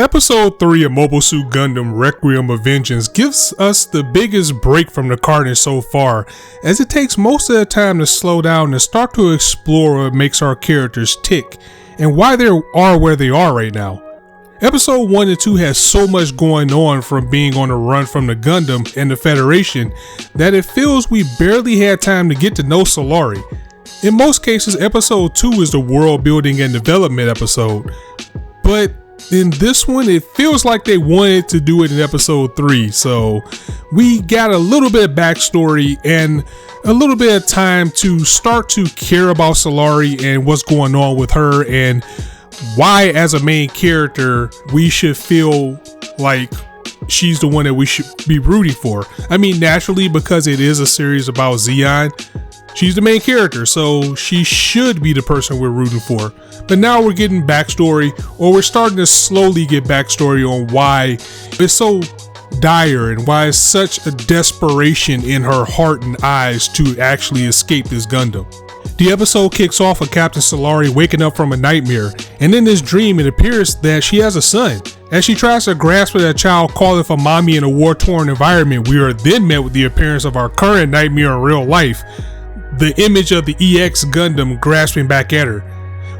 Episode 3 of Mobile Suit Gundam Requiem of Vengeance gives us the biggest break from the carnage so far, as it takes most of the time to slow down and start to explore what makes our characters tick, and why they are where they are right now. Episode 1 and 2 has so much going on from being on the run from the Gundam and the Federation that it feels we barely had time to get to know Solari. In most cases, episode 2 is the world building and development episode, but in this one, it feels like they wanted to do it in episode 3, so we got a little bit of backstory and a little bit of time to start to care about Solari and what's going on with her, and why as a main character we should feel like she's the one that we should be rooting for. I mean, naturally, because it is a series about Zeon, she's the main character, so she should be the person we're rooting for. But now we're getting backstory, or we're starting to slowly get backstory on why it's so dire and why it's such a desperation in her heart and eyes to actually escape this Gundam. The episode kicks off with Captain Solari waking up from a nightmare, and in this dream it appears that she has a son. As she tries to grasp at that child calling for mommy in a war-torn environment, we are then met with the appearance of our current nightmare in real life, the image of the EX Gundam grasping back at her.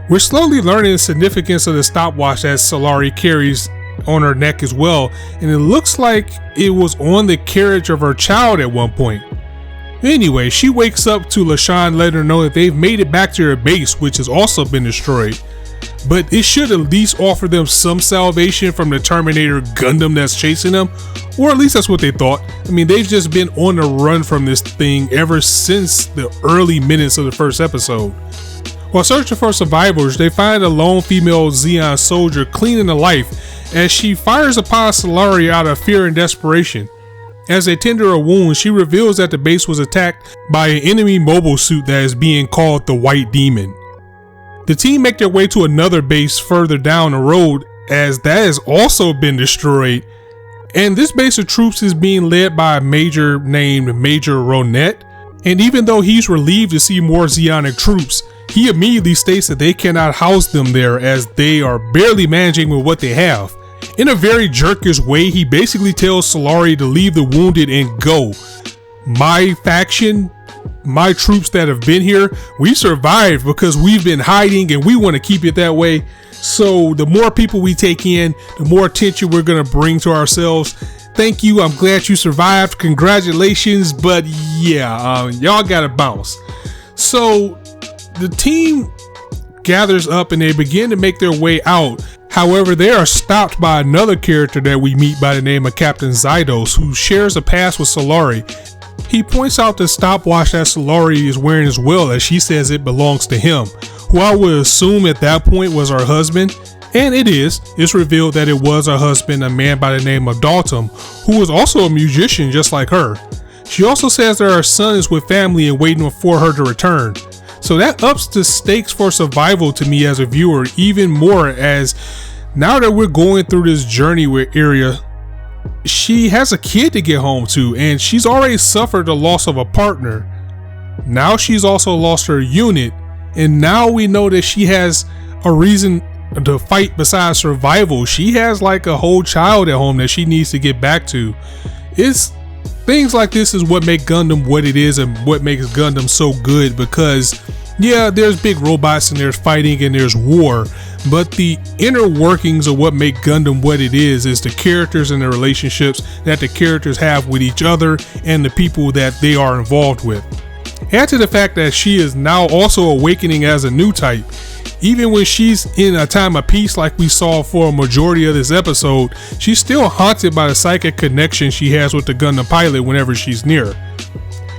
We're slowly learning the significance of the stopwatch that Solari carries on her neck as well, and it looks like it was on the carriage of her child at one point. Anyway, she wakes up to LaShawn letting her know that they've made it back to their base, which has also been destroyed. But it should at least offer them some salvation from the Terminator Gundam that's chasing them, or at least that's what they thought. I mean, they've just been on the run from this thing ever since the early minutes of the first episode. While searching for survivors, they find a lone female Zeon soldier clinging to life as she fires upon Solari out of fear and desperation. As they tend to her wounds, she reveals that the base was attacked by an enemy mobile suit that is being called the White Demon. The team make their way to another base further down the road, as that has also been destroyed, and this base of troops is being led by a major named Major Ronet, and even though he's relieved to see more Zeonic troops, he immediately states that they cannot house them there as they are barely managing with what they have. In a very jerkish way, he basically tells Solari to leave the wounded and go. My faction, my troops that have been here, we survived because we've been hiding and we want to keep it that way. So the more people we take in, the more attention we're going to bring to ourselves. Thank you, I'm glad you survived, congratulations, but yeah, y'all gotta bounce. So the team gathers up and they begin to make their way out. However, they are stopped by another character that we meet by the name of Captain Zydos, who shares a past with Solari. He points out the stopwatch that Solari is wearing as well, as she says it belongs to him, who I would assume at that point was her husband. And it is. It's revealed that it was her husband, a man by the name of Dalton, who was also a musician just like her. She also says that her son is with family and waiting for her to return. So that ups the stakes for survival to me as a viewer even more, as now that we're going through this journey with Aria, she has a kid to get home to, and she's already suffered the loss of a partner. Now she's also lost her unit, and now we know that she has a reason to fight besides survival. She has like a whole child at home that she needs to get back to. It's things like this is what make Gundam what it is and what makes Gundam so good, because yeah, there's big robots and there's fighting and there's war, but the inner workings of what make Gundam what it is the characters and the relationships that the characters have with each other and the people that they are involved with. Add to the fact that she is now also awakening as a new type. Even when she's in a time of peace like we saw for a majority of this episode, she's still haunted by the psychic connection she has with the Gundam pilot whenever she's near.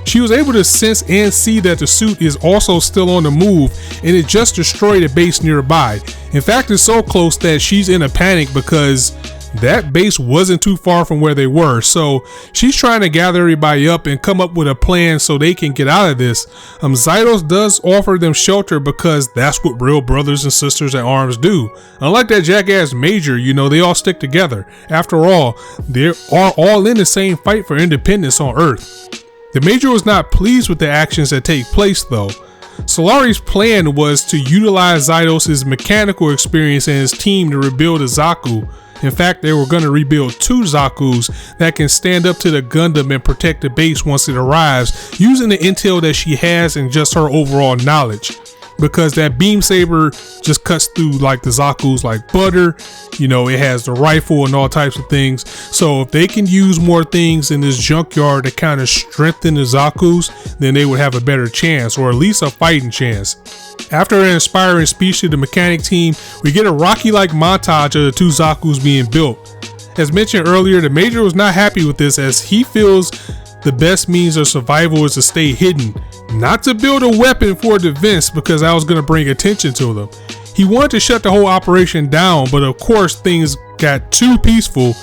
She was able to sense and see that the suit is also still on the move, and it just destroyed a base nearby. In fact, it's so close that she's in a panic because that base wasn't too far from where they were, so she's trying to gather everybody up and come up with a plan so they can get out of this. Zydos does offer them shelter because that's what real brothers and sisters in arms do. Unlike that jackass Major, you know, they all stick together. After all, they are all in the same fight for independence on Earth. The Major was not pleased with the actions that take place though. Solari's plan was to utilize Zydos' mechanical experience and his team to rebuild a Zaku. In fact, they were going to rebuild 2 Zaku's that can stand up to the Gundam and protect the base once it arrives, using the intel that she has and just her overall knowledge. Because that beam saber just cuts through like the Zaku's like butter. You know, it has the rifle and all types of things. So if they can use more things in this junkyard to kind of strengthen the Zaku's, then they would have a better chance, or at least a fighting chance. After an inspiring speech to the mechanic team, we get a Rocky-like montage of the 2 Zaku's being built. As mentioned earlier, the Major was not happy with this, as he feels the best means of survival is to stay hidden, not to build a weapon for defense, because that was going to bring attention to them. He wanted to shut the whole operation down, but of course things got too peaceful,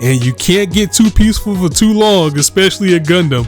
and you can't get too peaceful for too long, especially a Gundam.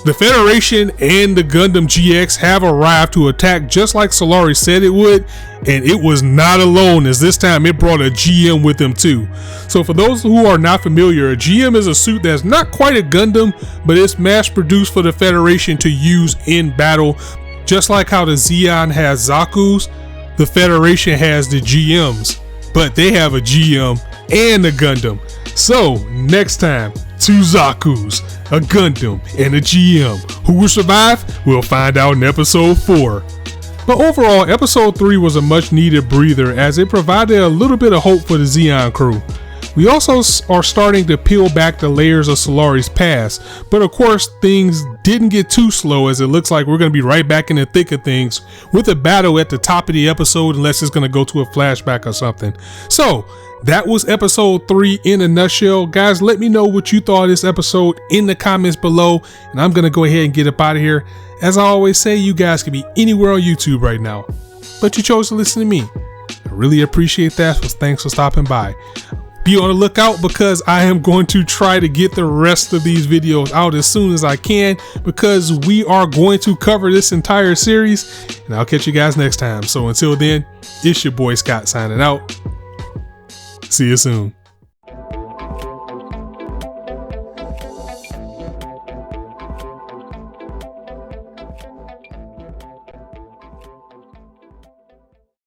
The Federation and the Gundam GX have arrived to attack just like Solari said it would, and it was not alone, as this time it brought a GM with them too. So for those who are not familiar, a GM is a suit that's not quite a Gundam, but it's mass produced for the Federation to use in battle. Just like how the Zeon has Zaku's, the Federation has the GMs, but they have a GM and a Gundam. So next time, 2 Zaku's, a Gundam, and a GM. Who will survive? We'll find out in episode 4. But overall, episode 3 was a much needed breather, as it provided a little bit of hope for the Zeon crew. We also are starting to peel back the layers of Solari's past, but of course things didn't get too slow, as it looks like we're going to be right back in the thick of things with a battle at the top of the episode, unless it's going to go to a flashback or something. So that was episode 3 in a nutshell. Guys, let me know what you thought of this episode in the comments below, and I'm going to go ahead and get up out of here. As I always say, you guys can be anywhere on YouTube right now, but you chose to listen to me. I really appreciate that, so thanks for stopping by. Be on the lookout, because I am going to try to get the rest of these videos out as soon as I can, because we are going to cover this entire series, and I'll catch you guys next time. So until then, it's your boy Scott signing out. See you soon.